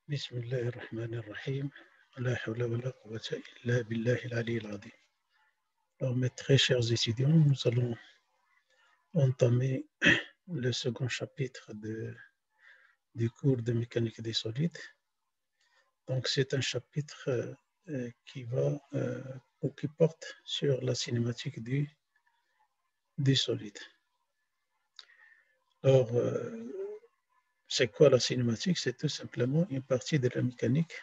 بسم الله الرحمن الرحيم لا حول ولا قوة إلا بالله العلي العظيم. Alors, mes très chers étudiants, nous allons entamer le second chapitre du cours de mécanique des solides. Donc, c'est un chapitre qui porte sur la cinématique du solide. Alors, c'est quoi la cinématique? C'est tout simplement une partie de la mécanique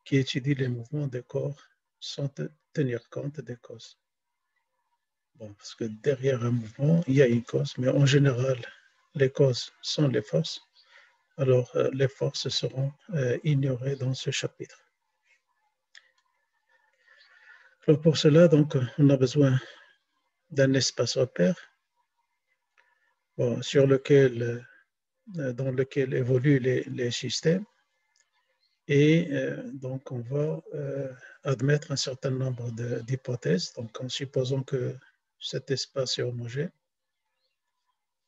qui étudie les mouvements des corps sans tenir compte des causes. Bon, parce que derrière un mouvement, il y a une cause, mais en général, les causes sont les forces. Alors, les forces seront ignorées dans ce chapitre. Alors, pour cela, donc, on a besoin d'un espace repère dans lequel évoluent les systèmes. Et donc, on va admettre un certain nombre d'hypothèses. Donc, en supposant que cet espace est homogène,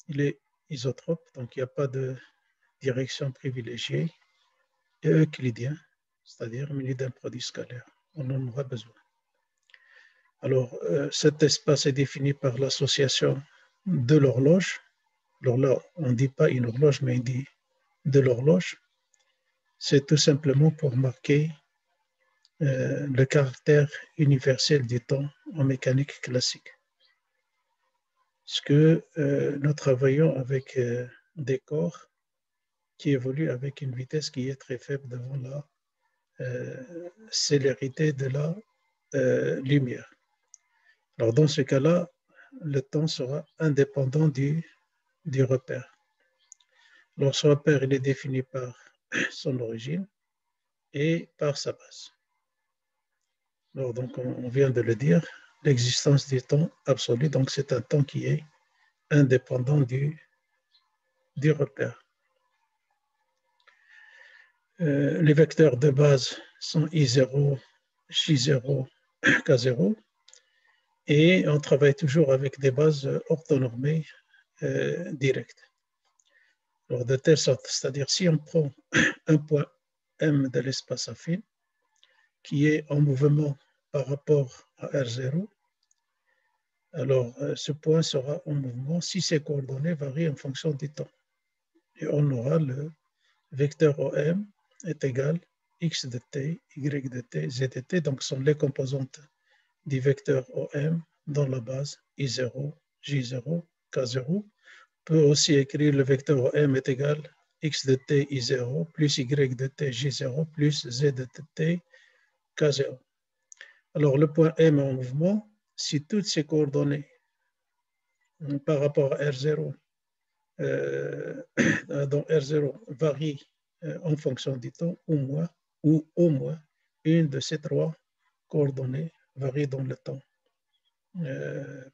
il est isotrope, donc il n'y a pas de direction privilégiée et euclidien, c'est-à-dire muni d'un produit scalaire. On en aura besoin. Alors, cet espace est défini par l'association de l'horloge. Alors là, on ne dit pas une horloge, mais on dit de l'horloge. C'est tout simplement pour marquer le caractère universel du temps en mécanique classique. Parce que nous travaillons avec des corps qui évoluent avec une vitesse qui est très faible devant la célérité de la lumière. Alors, dans ce cas-là, le temps sera indépendant du repère. Alors, ce repère, il est défini par son origine et par sa base. Alors, donc, on vient de le dire, l'existence du temps absolu, donc c'est un temps qui est indépendant du repère. Les vecteurs de base sont I0, J0, K0, et on travaille toujours avec des bases orthonormées directes. Alors, de telle sorte, c'est-à-dire si on prend un point M de l'espace affine qui est en mouvement par rapport à R0, alors ce point sera en mouvement si ses coordonnées varient en fonction du temps. Et on aura le vecteur OM est égal x de t, y de t, z de t, donc sont les composantes du vecteur OM dans la base I0, J0, K0. On peut aussi écrire le vecteur OM est égal x de t I0 plus y de t J0 plus z de t K0. Alors le point M en mouvement, si toutes ces coordonnées par rapport à R0 dans R0 varient en fonction du temps ou au moins une de ces trois coordonnées varie dans le temps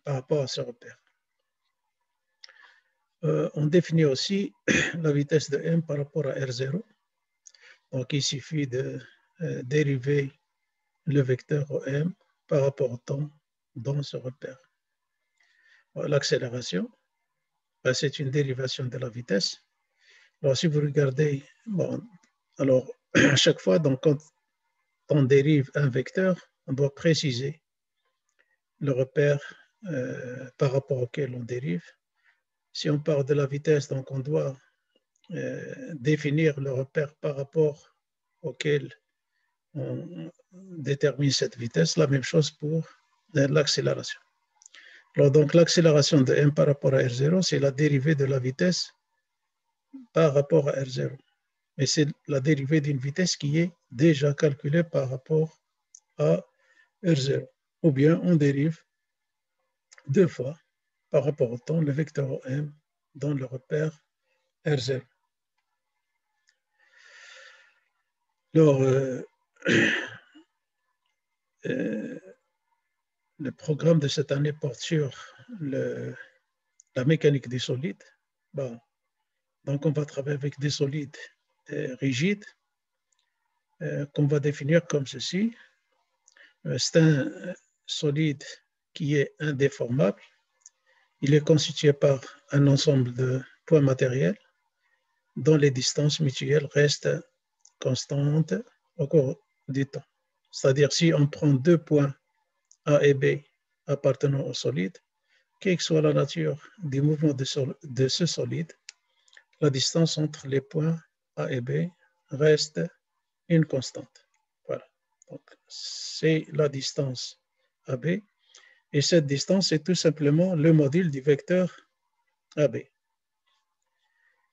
par rapport à ce repère. On définit aussi la vitesse de M par rapport à R0. Donc, il suffit de dériver le vecteur OM par rapport au temps dans ce repère. L'accélération, c'est une dérivation de la vitesse. Alors, si vous regardez, alors, à chaque fois, donc, quand on dérive un vecteur, on doit préciser le repère par rapport auquel on dérive. Si on part de la vitesse, donc on doit définir le repère par rapport auquel on détermine cette vitesse. La même chose pour l'accélération. Alors, donc, l'accélération de M par rapport à R0, c'est la dérivée de la vitesse par rapport à R0. Mais c'est la dérivée d'une vitesse qui est déjà calculée par rapport à R0. Ou bien on dérive deux fois par rapport au temps le vecteur OM dans le repère R0. Alors, le programme de cette année porte sur la mécanique des solides. Donc, on va travailler avec des solides rigides qu'on va définir comme ceci. C'est un solide qui est indéformable. Il est constitué par un ensemble de points matériels dont les distances mutuelles restent constante au cours du temps. C'est-à-dire, si on prend deux points A et B appartenant au solide, quelle que soit la nature du mouvement de ce solide, la distance entre les points A et B reste une constante. Voilà. Donc, c'est la distance AB. Et cette distance est tout simplement le module du vecteur AB.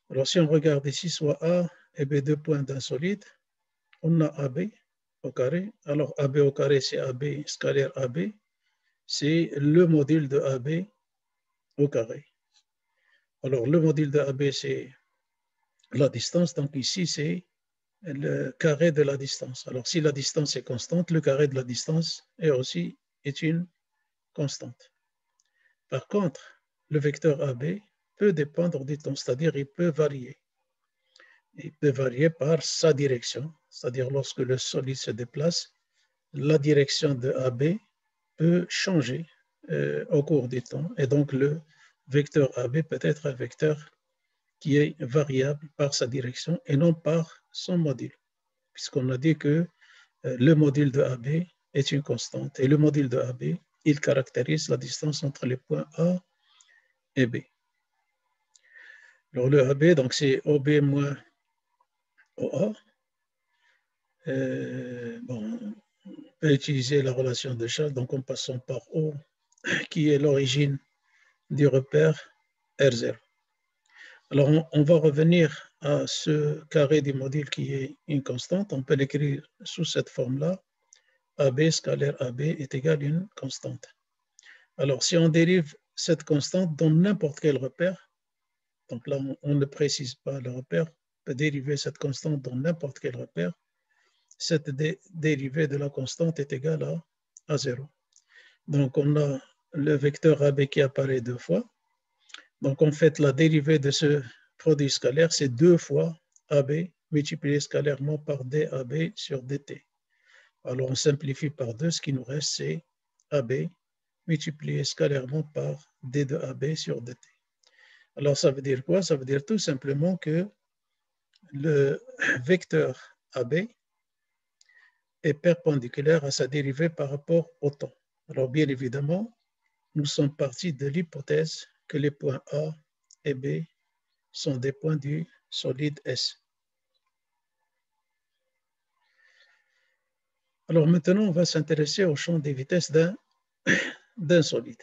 Alors, si on regarde ici, soit A et B, deux points d'un solide, on a AB au carré. Alors, AB au carré, c'est AB scalaire AB. C'est le module de AB au carré. Alors, le module de AB, c'est la distance. Donc, ici, c'est le carré de la distance. Alors, si la distance est constante, le carré de la distance est une constante. Par contre, le vecteur AB peut dépendre du temps, c'est-à-dire il peut varier. Il peut varier par sa direction, c'est-à-dire lorsque le solide se déplace, la direction de AB peut changer au cours du temps. Et donc, le vecteur AB peut être un vecteur qui est variable par sa direction et non par son module, puisqu'on a dit que le module de AB est une constante. Et le module de AB, il caractérise la distance entre les points A et B. Alors, le AB, donc c'est OB moins OA. Bon, on peut utiliser la relation de Charles, donc en passant par O, qui est l'origine du repère R0. Alors, on va revenir à ce carré du module qui est une constante. On peut l'écrire sous cette forme-là. AB scalaire AB est égal à une constante. Alors, si on dérive cette constante dans n'importe quel repère, donc là, on ne précise pas le repère, on peut dériver cette constante dans n'importe quel repère, cette dérivée de la constante est égale à 0. Donc, on a le vecteur AB qui apparaît deux fois. Donc, en fait, la dérivée de ce produit scalaire, c'est deux fois AB multiplié scalairement par DAB sur DT. Alors, on simplifie par deux, ce qui nous reste, c'est AB multiplié scalairement par D de AB sur DT. Alors, ça veut dire quoi? Ça veut dire tout simplement que le vecteur AB est perpendiculaire à sa dérivée par rapport au temps. Alors, bien évidemment, nous sommes partis de l'hypothèse que les points A et B sont des points du solide S. Alors maintenant, on va s'intéresser au champ des vitesses d'un solide.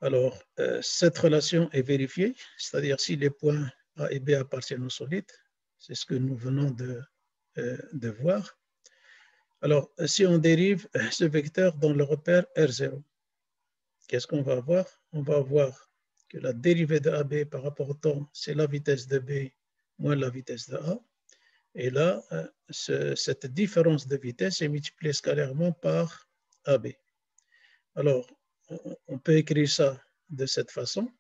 Alors, cette relation est vérifiée, c'est-à-dire si les points A et B appartiennent au solide, c'est ce que nous venons de voir. Alors, si on dérive ce vecteur dans le repère R0, qu'est-ce qu'on va avoir? On va avoir que la dérivée de AB par rapport au temps, c'est la vitesse de B moins la vitesse de A. Et là, cette différence de vitesse est multipliée scalairement par AB. Alors, on peut écrire ça de cette façon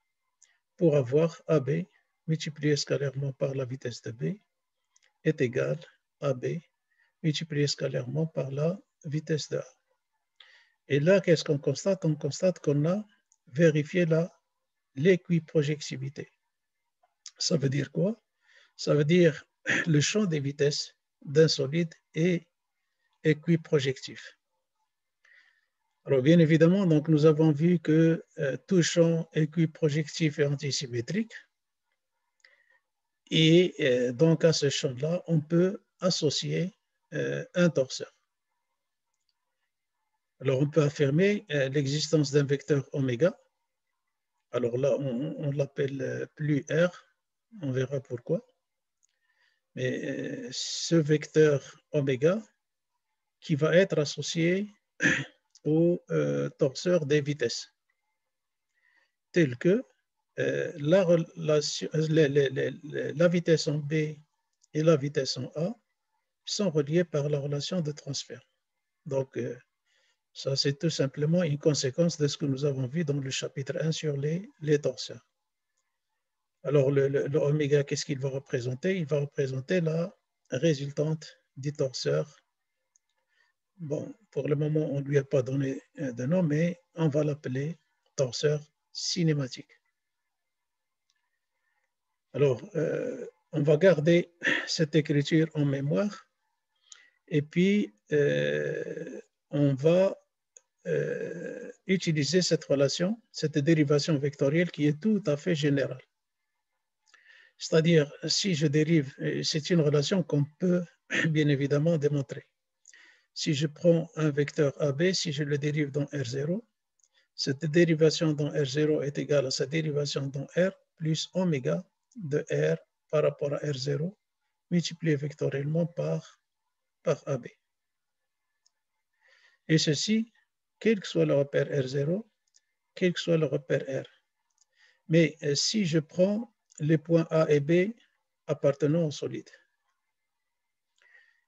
pour avoir AB multiplié scalairement par la vitesse de B est égal à AB multiplié scalairement par la vitesse de A. Et là, qu'est-ce qu'on constate? On constate qu'on a vérifié l'équiprojectivité. Ça veut dire quoi? Ça veut dire le champ des vitesses d'un solide est équiprojectif. Alors, bien évidemment, donc, nous avons vu que tout champ équiprojectif est antisymétrique. Et donc, à ce champ-là, on peut associer un torseur. Alors, on peut affirmer l'existence d'un vecteur oméga. Alors là, on l'appelle plus R. On verra pourquoi. Mais ce vecteur oméga qui va être associé au torseur des vitesses, tel que la vitesse en B et la vitesse en A sont reliées par la relation de transfert. Donc, ça, c'est tout simplement une conséquence de ce que nous avons vu dans le chapitre 1 sur les torseurs. Alors, le oméga, qu'est-ce qu'il va représenter? Il va représenter la résultante du torseur. Bon, pour le moment, on ne lui a pas donné de nom, mais on va l'appeler torseur cinématique. Alors, on va garder cette écriture en mémoire et puis on va utiliser cette relation, cette dérivation vectorielle qui est tout à fait générale. C'est-à-dire, si je dérive, c'est une relation qu'on peut bien évidemment démontrer. Si je prends un vecteur AB, si je le dérive dans R0, cette dérivation dans R0 est égale à sa dérivation dans R plus oméga de R par rapport à R0 multiplié vectoriellement par AB. Et ceci, quel que soit le repère R0, quel que soit le repère R. Mais si je prends les points A et B appartenant au solide,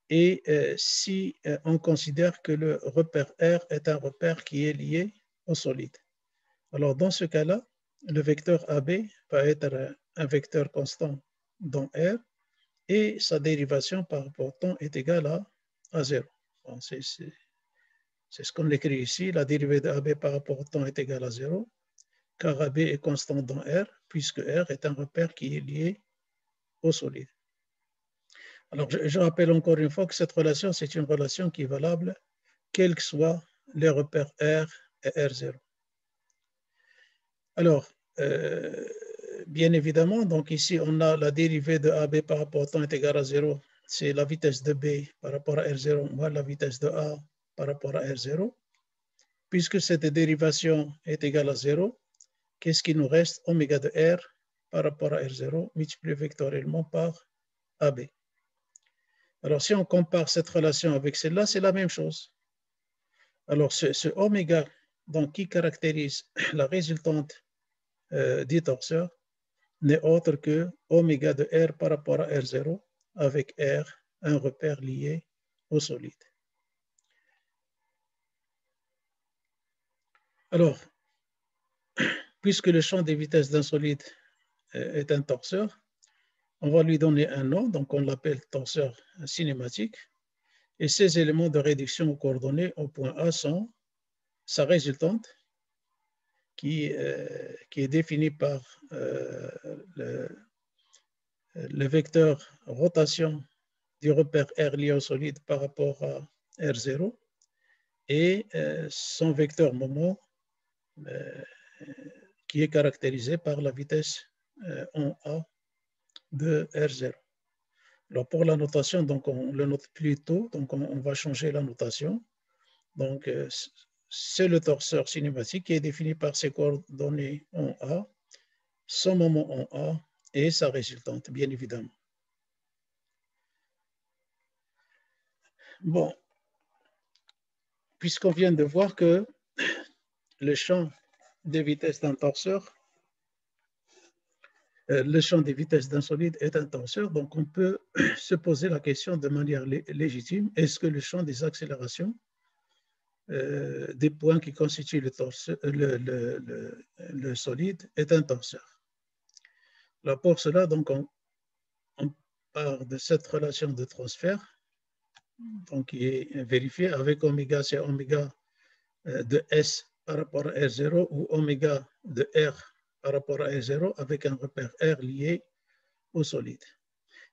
et si on considère que le repère R est un repère qui est lié au solide, alors dans ce cas-là, le vecteur AB va être un vecteur constant dans R et sa dérivation par rapport au temps est égale à 0. Bon, c'est ce qu'on écrit ici, la dérivée de AB par rapport au temps est égale à 0, car AB est constant dans R, puisque R est un repère qui est lié au solide. Alors, je rappelle encore une fois que cette relation, c'est une relation qui est valable, quels que soient les repères R et R0. Alors, bien évidemment, donc ici, on a la dérivée de AB par rapport au temps est égale à 0. C'est la vitesse de B par rapport à R0 moins la vitesse de A par rapport à R0. Puisque cette dérivation est égale à 0, qu'est-ce qui nous reste? Oméga de R par rapport à R0 multiplié vectoriellement par AB. Alors, si on compare cette relation avec celle-là, c'est la même chose. Alors, ce oméga donc, qui caractérise la résultante du torseur n'est autre que oméga de R par rapport à R0 avec R, un repère lié au solide. Alors, puisque le champ des vitesses d'un solide est un torseur, on va lui donner un nom, donc on l'appelle torseur cinématique. Et ces éléments de réduction aux coordonnées au point A sont sa résultante, qui est définie par le vecteur rotation du repère R lié au solide par rapport à R0 et son vecteur moment qui est caractérisé par la vitesse en A de R0. Alors pour la notation, donc on le note plus tôt, donc on va changer la notation. Donc c'est le torseur cinématique qui est défini par ses coordonnées en A, son moment en A et sa résultante, bien évidemment. Bon, puisqu'on vient de voir que le champ des vitesses d'un torseur, le champ des vitesses d'un solide est un torseur, donc on peut se poser la question de manière légitime, est-ce que le champ des accélérations des points qui constituent le solide est un torseur? Alors pour cela, donc on part de cette relation de transfert, donc qui est vérifiée avec oméga, c'est oméga de S par rapport à R0 ou oméga de R par rapport à R0 avec un repère R lié au solide.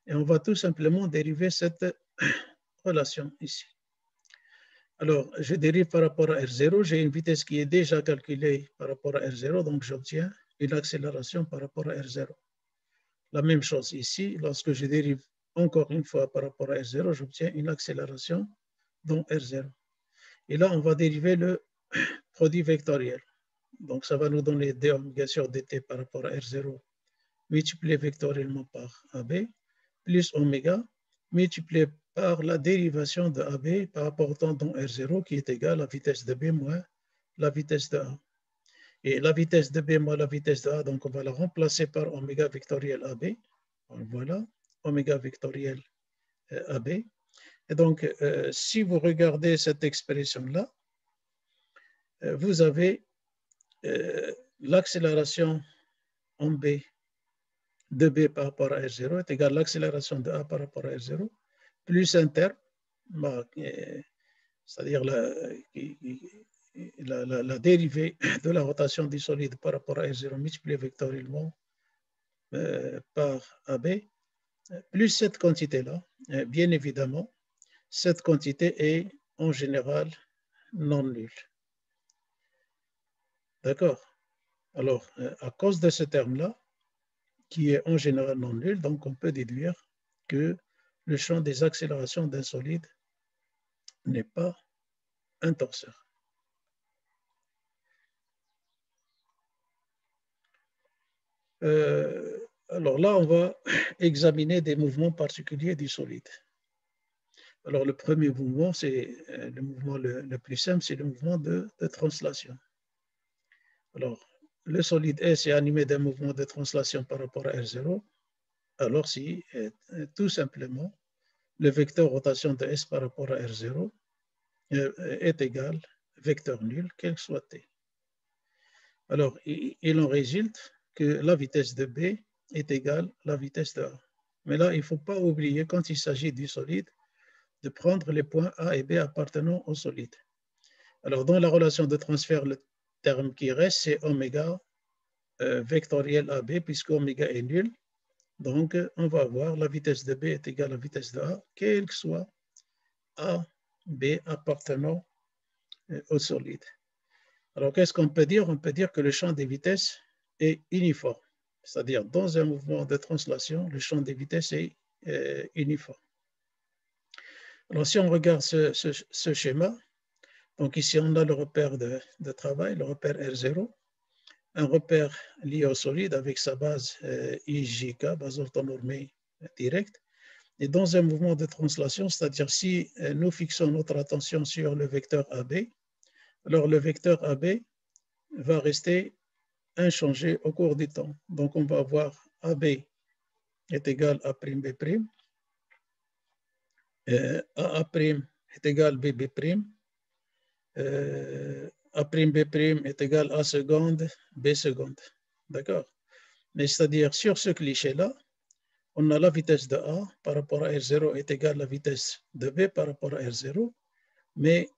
Et on va tout simplement dériver cette relation ici. Alors, je dérive par rapport à R0, j'ai une vitesse qui est déjà calculée par rapport à R0, donc j'obtiens une accélération par rapport à R0. La même chose ici, lorsque je dérive encore une fois par rapport à R0, j'obtiens une accélération dans R0. Et là, on va dériver le produit vectoriel. Donc, ça va nous donner d oméga sur dt par rapport à R0 multiplié vectoriellement par AB, plus oméga multiplié par la dérivation de AB par rapport au temps dans R0 qui est égal à la vitesse de B moins la vitesse de A. Et la vitesse de B moins la vitesse de A, donc on va la remplacer par oméga vectoriel AB. Voilà, oméga vectoriel AB. Et donc, si vous regardez cette expression-là, vous avez l'accélération en B de B par rapport à R0 est égale à l'accélération de A par rapport à R0, plus un terme, c'est-à-dire la dérivée de la rotation du solide par rapport à R0 multiplié vectoriellement par AB. plus cette quantité-là, bien évidemment, cette quantité est en général non nulle. D'accord? Alors, à cause de ce terme-là, qui est en général non nul, donc on peut déduire que le champ des accélérations d'un solide n'est pas un torseur. Alors là, on va examiner des mouvements particuliers du solide. Alors le premier mouvement, c'est le mouvement le plus simple, c'est le mouvement de translation. Alors, le solide S est animé d'un mouvement de translation par rapport à R0, alors si tout simplement le vecteur rotation de S par rapport à R0 est égal vecteur nul, quel que soit T. Alors, il en résulte que la vitesse de B est égale à la vitesse de A. Mais là, il ne faut pas oublier, quand il s'agit du solide, de prendre les points A et B appartenant au solide. Alors, dans la relation de transfert, le terme qui reste, c'est oméga vectoriel AB, puisque oméga est nul. Donc, on va avoir la vitesse de B est égale à la vitesse de A, quel que soit A, B appartenant au solide. Alors, qu'est-ce qu'on peut dire? On peut dire que le champ des vitesses est uniforme. C'est-à-dire, dans un mouvement de translation, le champ des vitesses est uniforme. Alors, si on regarde ce schéma, donc ici, on a le repère de travail, le repère R0, un repère lié au solide avec sa base IJK, base orthonormée directe. Et dans un mouvement de translation, c'est-à-dire si nous fixons notre attention sur le vecteur AB, alors le vecteur AB va rester inchangé au cours du temps. Donc, on va avoir AB est égal à B', AA' est égal BB', A'B' est égal A seconde, B seconde. D'accord? Mais c'est-à-dire, sur ce cliché-là, on a la vitesse de A par rapport à R0 est égale à la vitesse de B par rapport à R0, mais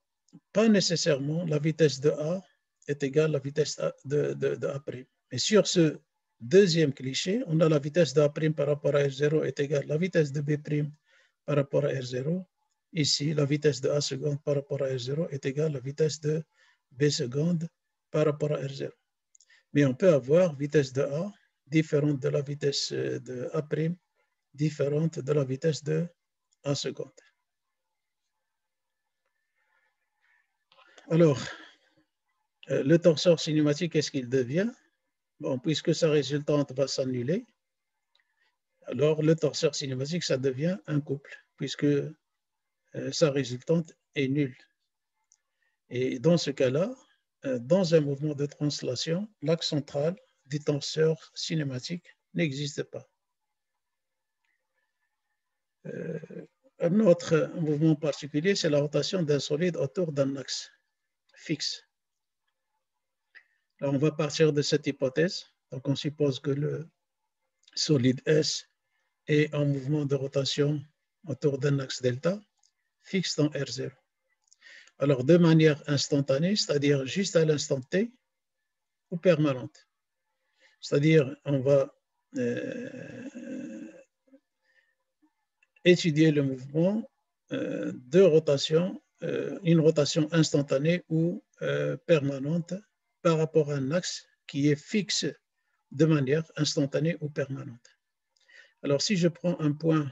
pas nécessairement la vitesse de A est égale à la vitesse de A'. Mais sur ce deuxième cliché, on a la vitesse de A' par rapport à R0 est égale à la vitesse de B' par rapport à R0. Ici, la vitesse de A seconde par rapport à R0 est égale à la vitesse de B seconde par rapport à R0. Mais on peut avoir vitesse de A différente de la vitesse de A', différente de la vitesse de A seconde. Alors, le torseur cinématique, qu'est-ce qu'il devient? Bon, puisque sa résultante va s'annuler, alors le torseur cinématique, ça devient un couple, puisque sa résultante est nulle. Et dans ce cas-là, dans un mouvement de translation, l'axe central du torseur cinématique n'existe pas. Un autre mouvement particulier, c'est la rotation d'un solide autour d'un axe fixe. Là, on va partir de cette hypothèse. Donc, on suppose que le solide S est en mouvement de rotation autour d'un axe delta fixe dans R0. Alors, de manière instantanée, c'est-à-dire juste à l'instant T, ou permanente. C'est-à-dire, on va étudier le mouvement de rotation, une rotation instantanée ou permanente par rapport à un axe qui est fixe de manière instantanée ou permanente. Alors, si je prends un point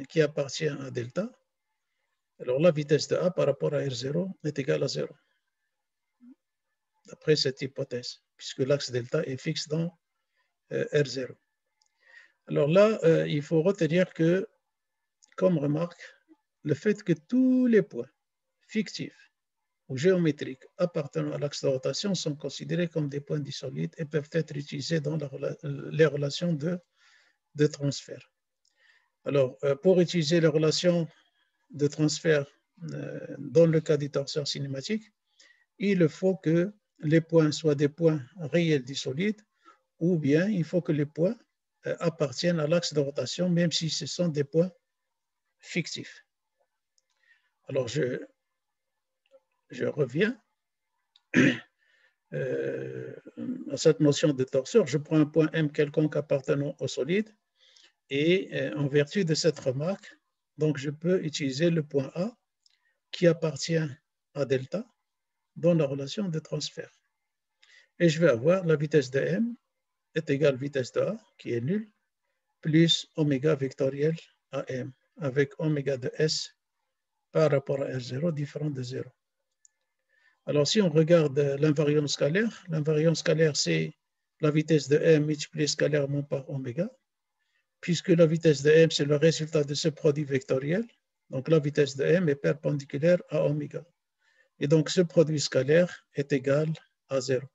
qui appartient à delta, alors la vitesse de A par rapport à R0 est égale à 0, d'après cette hypothèse, puisque l'axe delta est fixe dans R0. Alors là, il faut retenir que, comme remarque, le fait que tous les points fictifs ou géométriques appartenant à l'axe de rotation sont considérés comme des points du solide et peuvent être utilisés dans les relations de transfert. Alors, pour utiliser les relations de transfert dans le cas du torseur cinématique, il faut que les points soient des points réels du solide, ou bien il faut que les points appartiennent à l'axe de rotation, même si ce sont des points fictifs. Alors, je reviens à cette notion de torseur. Je prends un point M quelconque appartenant au solide Et en vertu de cette remarque, donc je peux utiliser le point A qui appartient à delta dans la relation de transfert. Et je vais avoir la vitesse de M est égale à vitesse de A, qui est nulle, plus oméga vectoriel à M, avec oméga de S par rapport à R0 différent de 0. Alors, si on regarde l'invariance scalaire, c'est la vitesse de M multipliée scalairement par oméga, puisque la vitesse de M, c'est le résultat de ce produit vectoriel. Donc, la vitesse de M est perpendiculaire à oméga. Et donc, ce produit scalaire est égal à 0.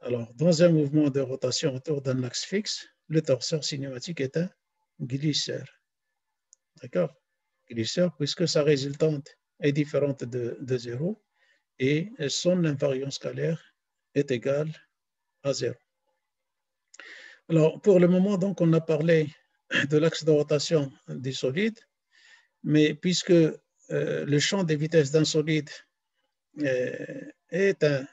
Alors, dans un mouvement de rotation autour d'un axe fixe, le torseur cinématique est un glisseur. D'accord? Glisseur, puisque sa résultante est différente de 0 et son invariance scalaire est égale à 0. Alors, pour le moment, donc, on a parlé de l'axe de rotation des solides, mais puisque le champ des vitesses d'un solide est un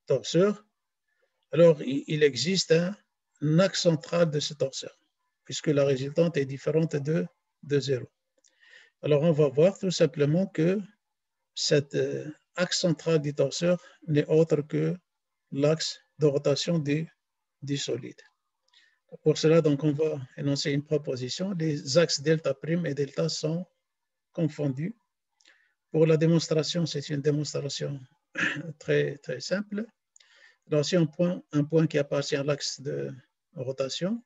torseur, alors il existe un axe central de ce torseur, puisque la résultante est différente de 0. Alors, on va voir tout simplement que cet axe central du torseur n'est autre que l'axe de rotation du solide. Pour cela, donc, on va énoncer une proposition. Les axes delta' et delta sont confondus. Pour la démonstration, c'est une démonstration très, très simple. Alors, si on prend un point qui appartient à l'axe de rotation,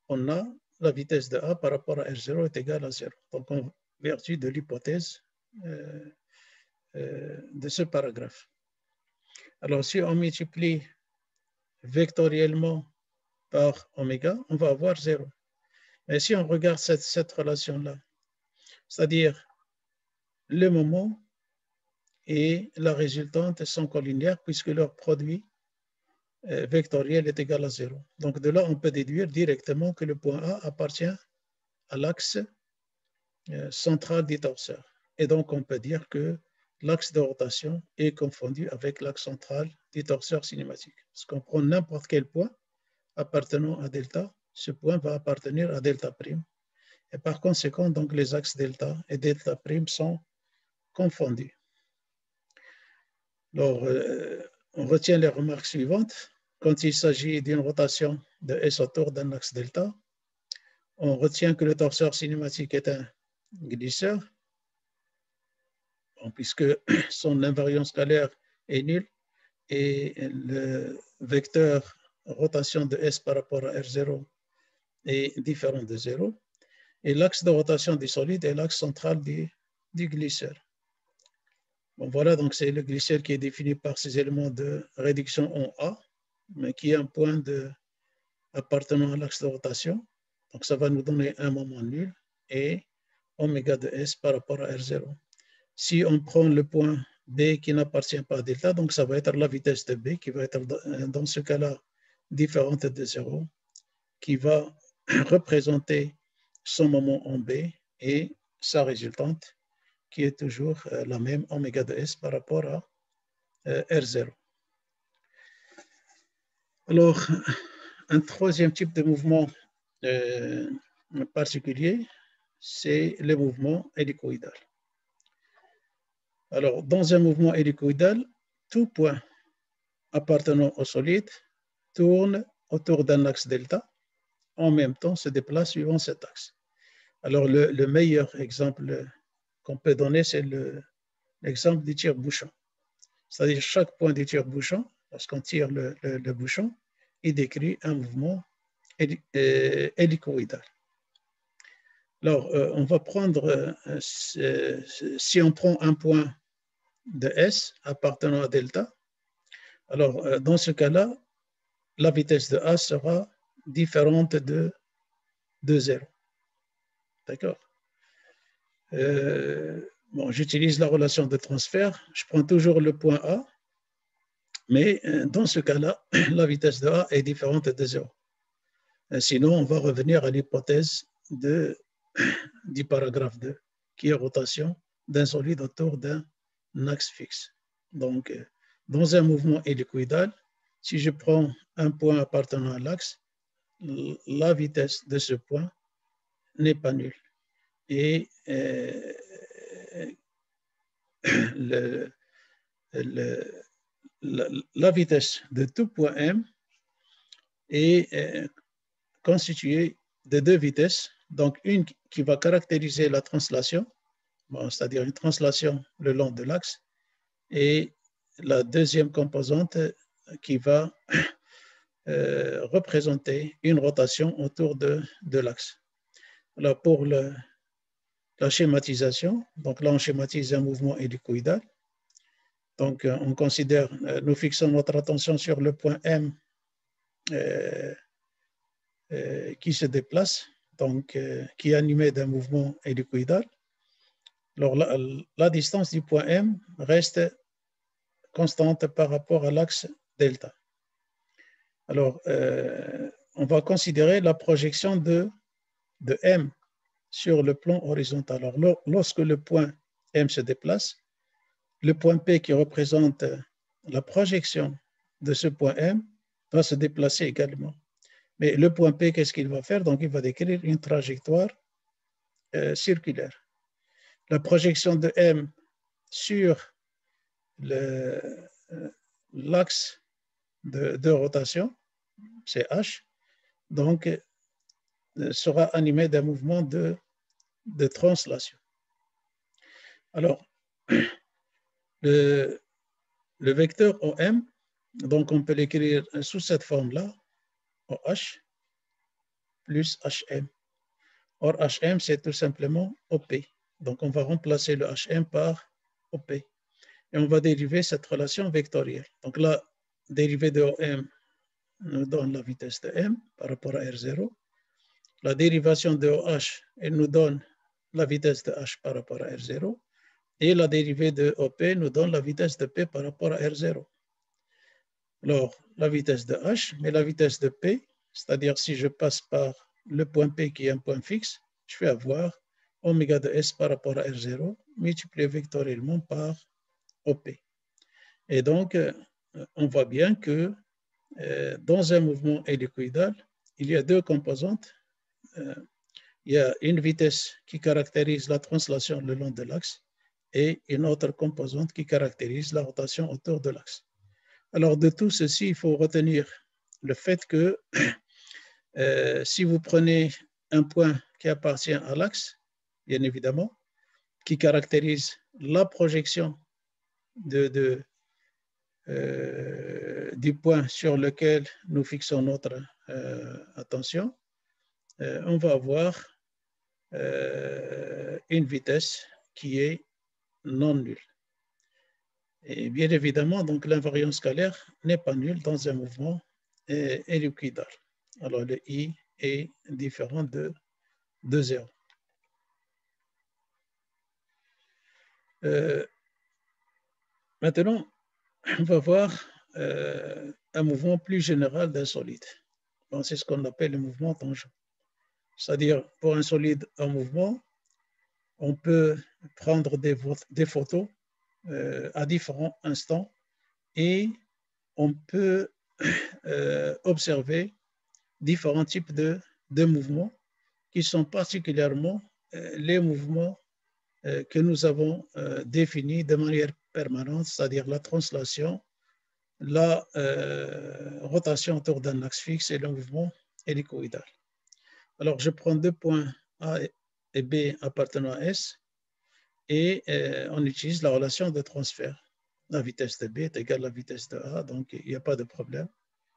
on a la vitesse de A par rapport à R0 est égale à 0. Donc, en vertu de l'hypothèse de ce paragraphe. Alors, si on multiplie vectoriellement par oméga, on va avoir 0. Mais si on regarde cette relation-là, c'est-à-dire le moment et la résultante sont collinéaires puisque leur produit vectoriel est égal à 0. Donc, de là, on peut déduire directement que le point A appartient à l'axe central du torseur. Et donc, on peut dire que l'axe de rotation est confondu avec l'axe central du torseur cinématique. Parce qu'on prend n'importe quel point appartenant à delta, ce point va appartenir à delta'. Et par conséquent, donc, les axes delta et delta' sont confondus. Alors, on retient les remarques suivantes. Quand il s'agit d'une rotation de S autour d'un axe delta, on retient que le torseur cinématique est un glisseur, puisque son invariance scalaire est nulle et le vecteur rotation de S par rapport à R0 est différent de 0. Et l'axe de rotation du solide est l'axe central du glisseur. Bon, voilà, donc c'est le glisseur qui est défini par ces éléments de réduction en A, mais qui est un point appartenant à l'axe de rotation. Donc ça va nous donner un moment nul et oméga de S par rapport à R0. Si on prend le point B qui n'appartient pas à delta, donc ça va être la vitesse de B qui va être dans ce cas-là différente de 0, qui va représenter son moment en B et sa résultante qui est toujours la même oméga de S par rapport à R0. Alors, un troisième type de mouvement particulier, c'est le mouvement hélicoïdal. Alors, dans un mouvement hélicoïdal, tout point appartenant au solide tourne autour d'un axe delta, en même temps se déplace suivant cet axe. Alors, le meilleur exemple qu'on peut donner, c'est l'exemple du tire-bouchon. C'est-à-dire chaque point du tire-bouchon, lorsqu'on tire le bouchon, il décrit un mouvement hélicoïdal. Alors, on va prendre, si on prend un point de S appartenant à delta, alors dans ce cas-là, la vitesse de A sera différente de 0. D'accord? Bon, j'utilise la relation de transfert, je prends toujours le point A, mais dans ce cas-là, la vitesse de A est différente de 0. Sinon, on va revenir à l'hypothèse du paragraphe 2, qui est rotation d'un solide autour d'un axe fixe. Donc, dans un mouvement hélicoïdal, si je prends un point appartenant à l'axe, la vitesse de ce point n'est pas nulle. Et la vitesse de tout point M est constituée de deux vitesses, donc une qui va caractériser la translation, bon, c'est-à-dire une translation le long de l'axe, et la deuxième composante qui va représenter une rotation autour de l'axe. Alors pour la schématisation, donc là on schématise un mouvement hélicoïdal. Donc on considère, nous fixons notre attention sur le point M qui se déplace, donc qui est animé d'un mouvement hélicoïdal. Alors la distance du point M reste constante par rapport à l'axe delta. Alors on va considérer la projection de M sur le plan horizontal. Alors lorsque le point M se déplace, le point P qui représente la projection de ce point M va se déplacer également. Mais le point P, qu'est-ce qu'il va faire? Donc, il va décrire une trajectoire circulaire. La projection de M sur l'axe de rotation, c'est H, donc sera animé d'un mouvement de translation. Alors, le vecteur OM, donc on peut l'écrire sous cette forme-là, OH plus HM. Or, HM, c'est tout simplement OP. Donc, on va remplacer le HM par OP. Et on va dériver cette relation vectorielle. Donc, la dérivée de OM nous donne la vitesse de M par rapport à R0. La dérivation de OH, elle nous donne la vitesse de H par rapport à R0. Et la dérivée de OP nous donne la vitesse de P par rapport à R0. Alors, la vitesse de H, mais la vitesse de P, c'est-à-dire si je passe par le point P qui est un point fixe, je vais avoir oméga de S par rapport à R0 multiplié vectoriellement par OP. Et donc, on voit bien que dans un mouvement hélicoïdal, il y a deux composantes. Il y a une vitesse qui caractérise la translation le long de l'axe et une autre composante qui caractérise la rotation autour de l'axe. Alors, de tout ceci, il faut retenir le fait que si vous prenez un point qui appartient à l'axe, bien évidemment, qui caractérise la projection du point sur lequel nous fixons notre attention, on va avoir une vitesse qui est non nulle. Et bien évidemment, donc l'invariance scalaire n'est pas nulle dans un mouvement hélicoïdal. Alors le I est différent de 0. Maintenant, on va voir un mouvement plus général d'un solide. C'est ce qu'on appelle le mouvement tangent. C'est-à-dire, pour un solide en mouvement, on peut prendre des photos à différents instants et on peut observer différents types de mouvements qui sont particulièrement les mouvements que nous avons définis de manière permanente, c'est-à-dire la translation, la rotation autour d'un axe fixe et le mouvement hélicoïdal. Alors, je prends deux points A et B appartenant à S et on utilise la relation de transfert. La vitesse de B est égale à la vitesse de A, donc il n'y a pas de problème,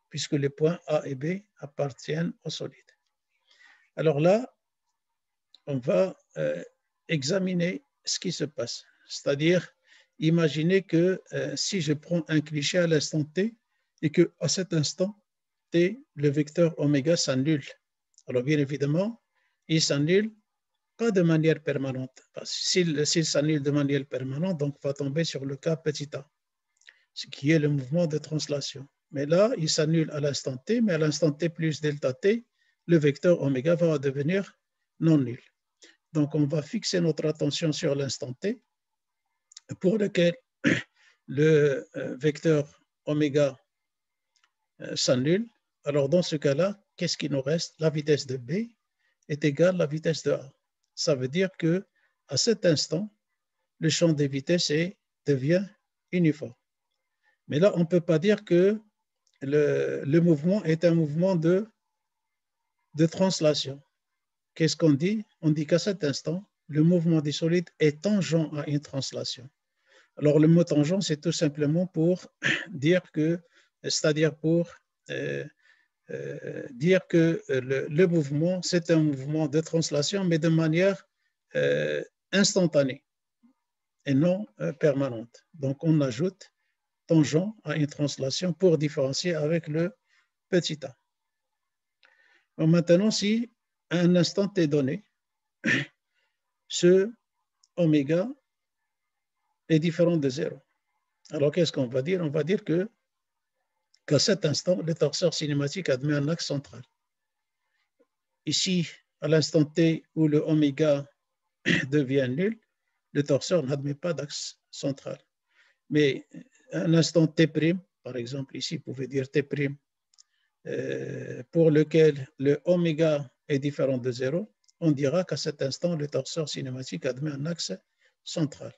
puisque les points A et B appartiennent au solide. Alors là, on va examiner ce qui se passe. C'est-à-dire, imaginez que si je prends un cliché à l'instant T et qu'à cet instant T, le vecteur oméga s'annule. Alors bien évidemment, il s'annule pas de manière permanente. S'il s'annule de manière permanente, donc on va tomber sur le cas petit a, ce qui est le mouvement de translation. Mais là, il s'annule à l'instant T, mais à l'instant T plus delta T, le vecteur oméga va devenir non nul. Donc, on va fixer notre attention sur l'instant T, pour lequel le vecteur oméga s'annule. Alors, dans ce cas-là, qu'est-ce qui nous reste? La vitesse de B est égale à la vitesse de A. Ça veut dire qu'à cet instant, le champ des vitesses devient uniforme. Mais là, on ne peut pas dire que le mouvement est un mouvement de translation. Qu'est-ce qu'on dit? On dit qu'à cet instant, le mouvement du solide est tangent à une translation. Alors, le mot tangent, c'est tout simplement pour dire que, c'est-à-dire pour dire que le mouvement, c'est un mouvement de translation, mais de manière instantanée et non permanente. Donc, on ajoute tangent à une translation pour différencier avec le petit a. Bon, maintenant, si à un instant t donné, ce oméga est différent de 0. Alors, qu'est-ce qu'on va dire? On va dire qu'à cet instant, le torseur cinématique admet un axe central. Ici, à l'instant t où le oméga devient nul, le torseur n'admet pas d'axe central. Mais à un instant t', par exemple, ici, vous pouvez dire t', pour lequel le oméga est différent de 0, on dira qu'à cet instant, le torseur cinématique admet un axe central.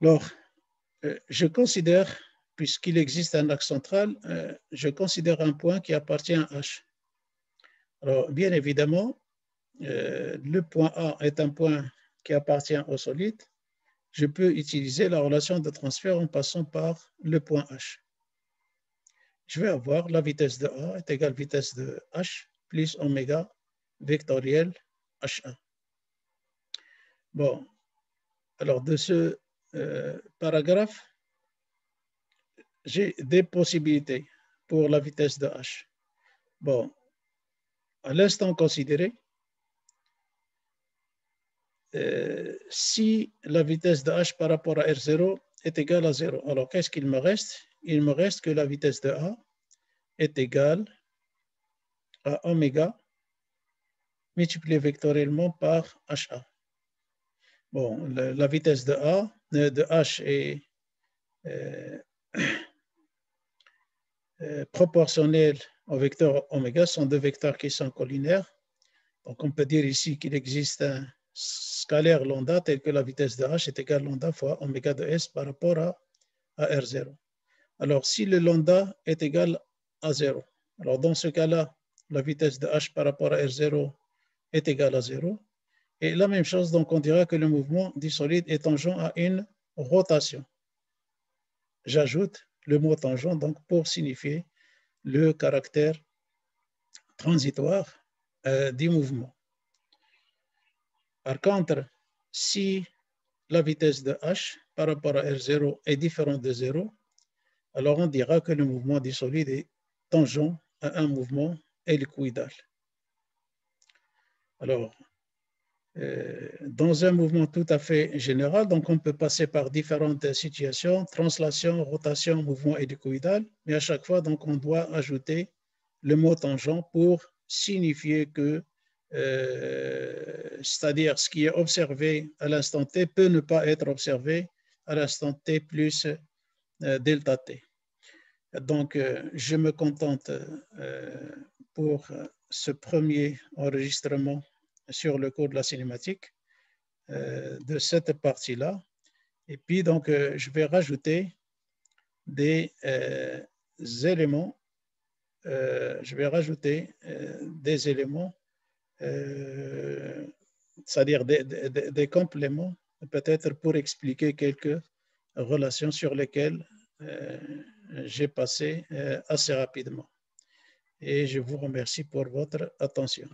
Alors, je considère, puisqu'il existe un axe central, je considère un point qui appartient à H. Alors, bien évidemment, le point A est un point qui appartient au solide. Je peux utiliser la relation de transfert en passant par le point H. Je vais avoir la vitesse de A est égale à la vitesse de H plus oméga vectoriel H1. Bon, alors de ce paragraphe, j'ai des possibilités pour la vitesse de H. Bon, à l'instant considéré, si la vitesse de H par rapport à R0 est égale à 0, alors qu'est-ce qu'il me reste? Il me reste que la vitesse de A est égale à oméga multiplié vectoriellement par HA. Bon, la vitesse de A, de H est proportionnelle au vecteur oméga, sont deux vecteurs qui sont collinaires. Donc, on peut dire ici qu'il existe un scalaire lambda tel que la vitesse de H est égale à lambda fois oméga de S par rapport à R0. Alors, si le lambda est égal à 0, alors dans ce cas-là, la vitesse de H par rapport à R0 est égale à 0. Et la même chose, donc on dira que le mouvement du solide est tangent à une rotation. J'ajoute le mot tangent donc pour signifier le caractère transitoire du mouvement. Par contre, si la vitesse de H par rapport à R0 est différente de 0, alors on dira que le mouvement du solide est tangent à un mouvement hélicoïdal. Alors, dans un mouvement tout à fait général, donc on peut passer par différentes situations, translation, rotation, mouvement hélicoïdal, mais à chaque fois, donc on doit ajouter le mot tangent pour signifier que, c'est-à-dire ce qui est observé à l'instant t peut ne pas être observé à l'instant t plus delta t. Donc, je me contente pour ce premier enregistrement sur le cours de la cinématique de cette partie-là. Et puis, donc, je vais rajouter des éléments, c'est-à-dire des compléments, peut-être pour expliquer quelques relations sur lesquelles j'ai passé assez rapidement. Et je vous remercie pour votre attention.